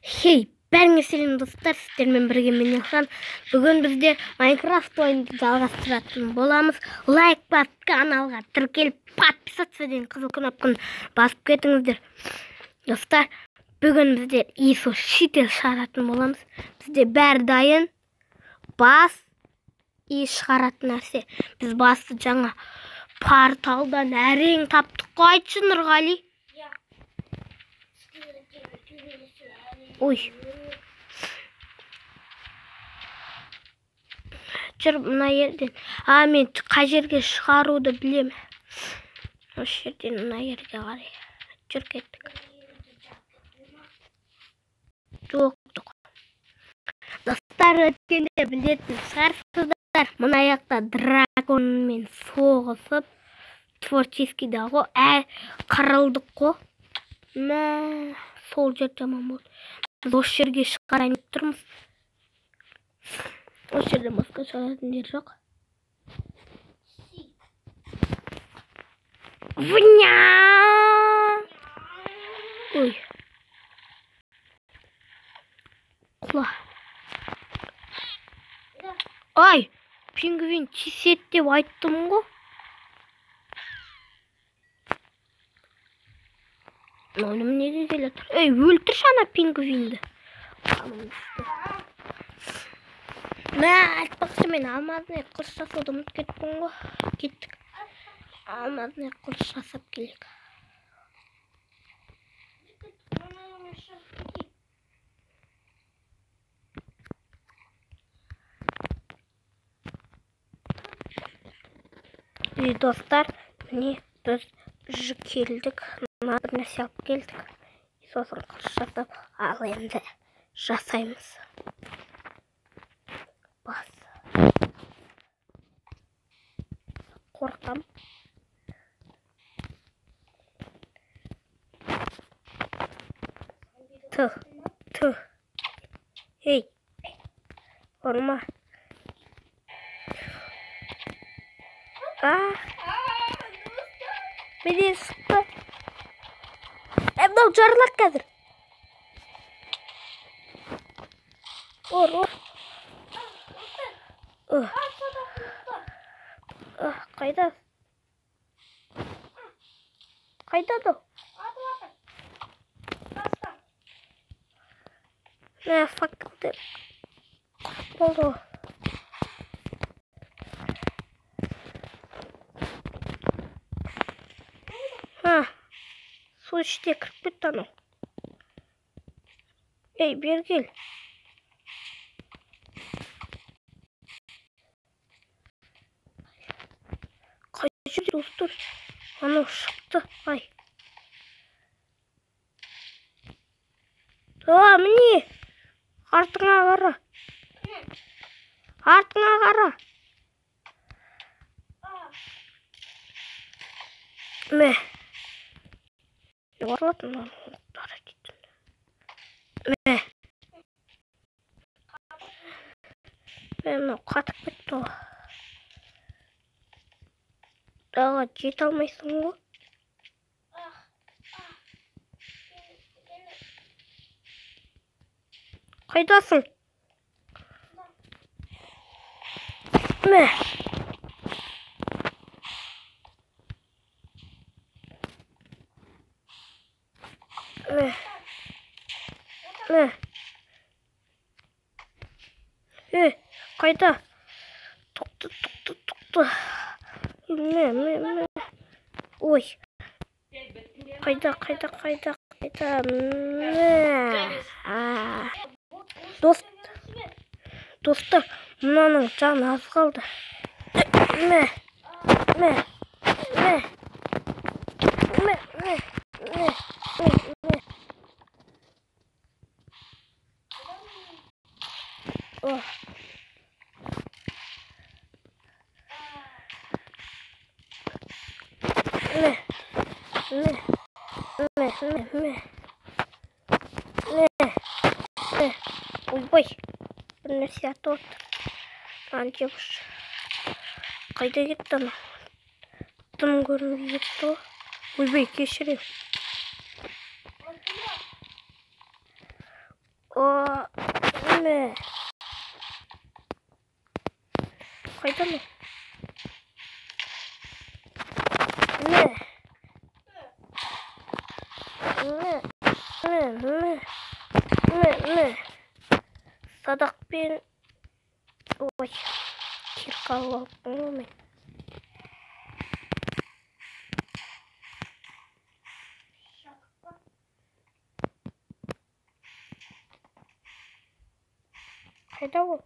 Хей, бәріңе сәлем достар, сіздермен бірге мен Елхан. Бүгін біздер Майнкрафт ойынды жалғастыратын боламыз. Лайк басып, каналға тіркеліп, подписаться деген қызыл кнопканы басып кетіңіздер. Достар, бүгін біздер ISO шетел шығаратын боламыз. Бізде бәрі дайын. Бас и шығаратын нәрсе. Біз басты жаңа порталдан әрең таптық қой, айтшы Нұрғали. Ой. Жүр мына жерден. Мен қай жерге шығаруды білем. Осы жерден мына жерге қарай. Жүр кеттік. Жоқ. Достар, өткенде білетін шығарсыздар. Мына жақта драконмен соғысып, творческийда ғой, қырылдық қой. Сол жер жаман болды. Біз осы жерге шығарайын деп тұрмыз. Осы жерде басқа шығаратын жер жоқ. Вня! Ой. Құла. Ай, пингвин тисет деп айттым ғой. Оны неге келеді? Өлтірші ана пингвинді. Айтпақшы, мен алмазный қылыш жасауды ұмытып кеттім ғой. Кеттік. Алмазный қылыш жасап келейік. Достар, міне біз келдік. Бір нәрсе алып келдік. Сосын қылыш жасап, ал енді жасаймыз. Бас. Қорқам. Ты. Ей. Орма. Менен шықты. Мынау жарылады қазір. Ор. Қайда? Қайда? Факты. Болды. Су іште кіріп кетті анау. Бер кел. Қай жерде достар? Анау шықты. Міне. Артыңа қара. Мә. Жоғарылатын ұлттары дейтін. Мә. Мынау қатып кетті ғой. Дағы жете алмайсың ғой. Қайдасың? Мә. Қайда? Тоқты. Мә. Ой. Қайда? Достар, мынаның жаны аз қалды. Мә. Ой, бір нәрсе атып отыр. Қайда кетті ана? Тым көрініп кетті ғой. Ойбай, кешірем. Неме? Қайда ме? Садақпен... Ой, кирка алып мен. Қайда ол?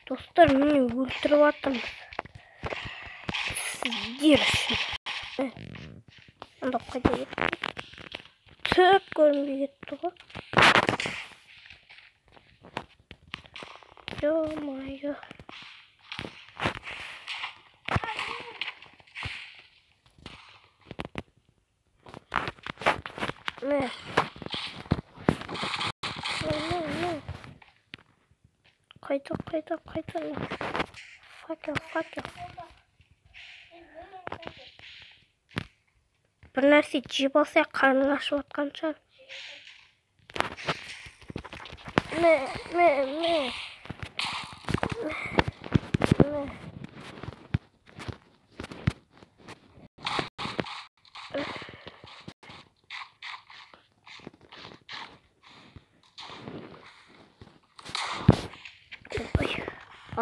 Достар, мені өлтіріп атырмыз. Сіздер үшін. Онда қайда кетті? Түк көрінбей кетті ғой. Ё-майо. Қайда. Факел. Бір нәрсе жеп алса, қарның ашып отқан шығар.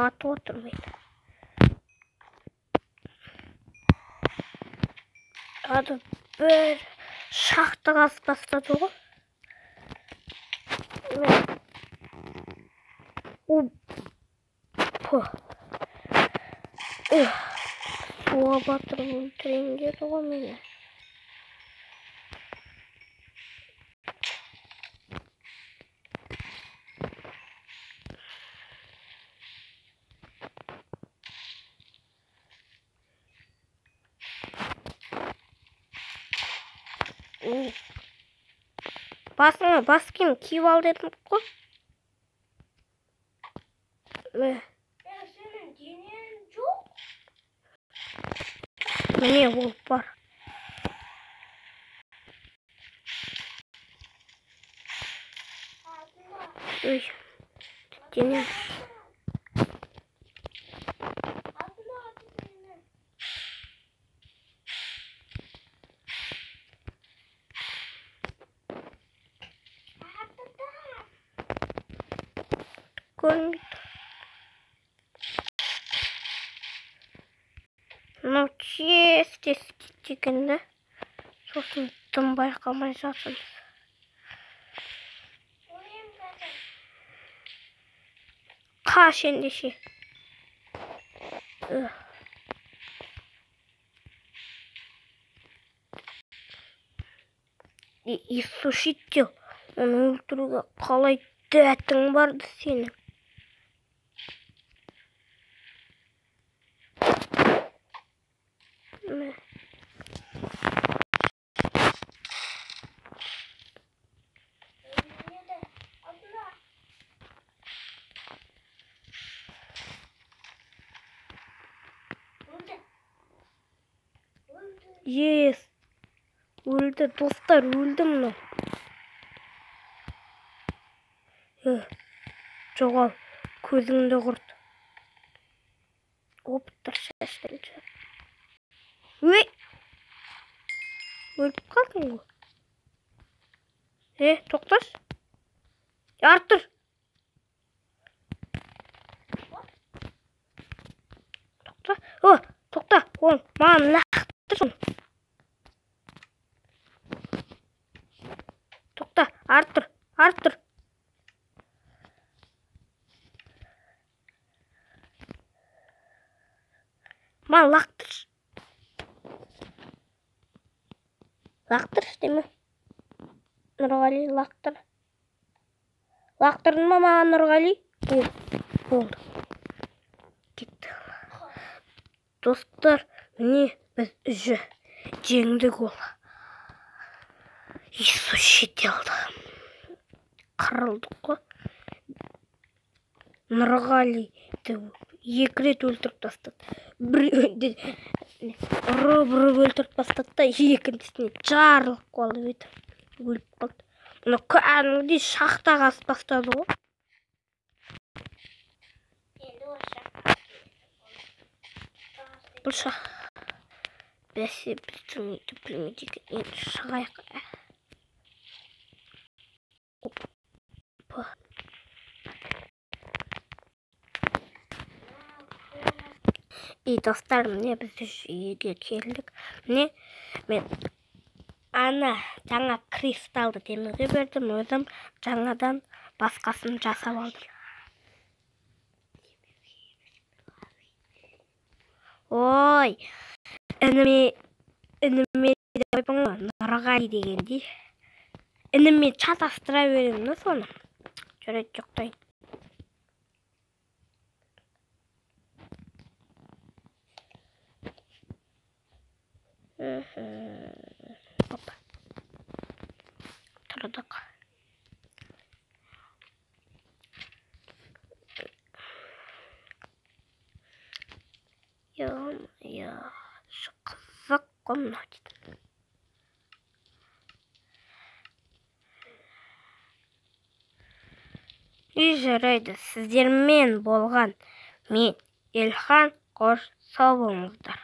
Атып отырмайды. Ады бір шақты қасып бастады ғой. Суға батырып өлтірейін деді ғой мені. Басыңа бас киім киіп ал дедім ғой. Сенің денең жоқ? Міне ол бар. Ой, денең. Көрінбейді. Мынау тез дегенді. Сосын тым байқамай жатырмыз. Қаш ендеше. Иссушител. Оны өлтіруге қалай дәтің барды сенің. Ес. Өлді, достар, өлді мұны. Жоғал, көзіңді құрт. Оптыр шашылды. Өй! Өліп қалдың ғой. Тоқташ. Артыр. Тоқта. Ол, маған лақтыр шын. Тоқта, артыр. Маған лақтыр. Лақтыр, деме. Нұрғали, лақтыр. Лақтырдың ма маған, Нұрғали? Болды. Кетті. Достар, міне біз уже жеңдік ол. Иисус жете алды. Қырылдық қой. Нұрғалиді 2 рет өлтіріп тастады. Біреуінде ұрып өлтіріп тастады да, екіншісіне жарылып қалды еді. Өліп қалды. Мұны кәдімгідей шахтаға асып тастады ғой. Бұл шах. Бәсе біздің үйді білмейді екен. Енді шығайық. Достар, міне біз үйге келдік. Міне мен ана жаңа кристалды темірге бердім, өзім жаңадан басқасын жасап алдым. Ой, ініме Нұрғали дегенде. Ініме шатастыра беремін соны. Жүрек жоқтайын. Опа. Тұрдық. Я қызық қомна дейді. Жарайды, сіздермен болған мен Елхан, қош сау болыңыздар.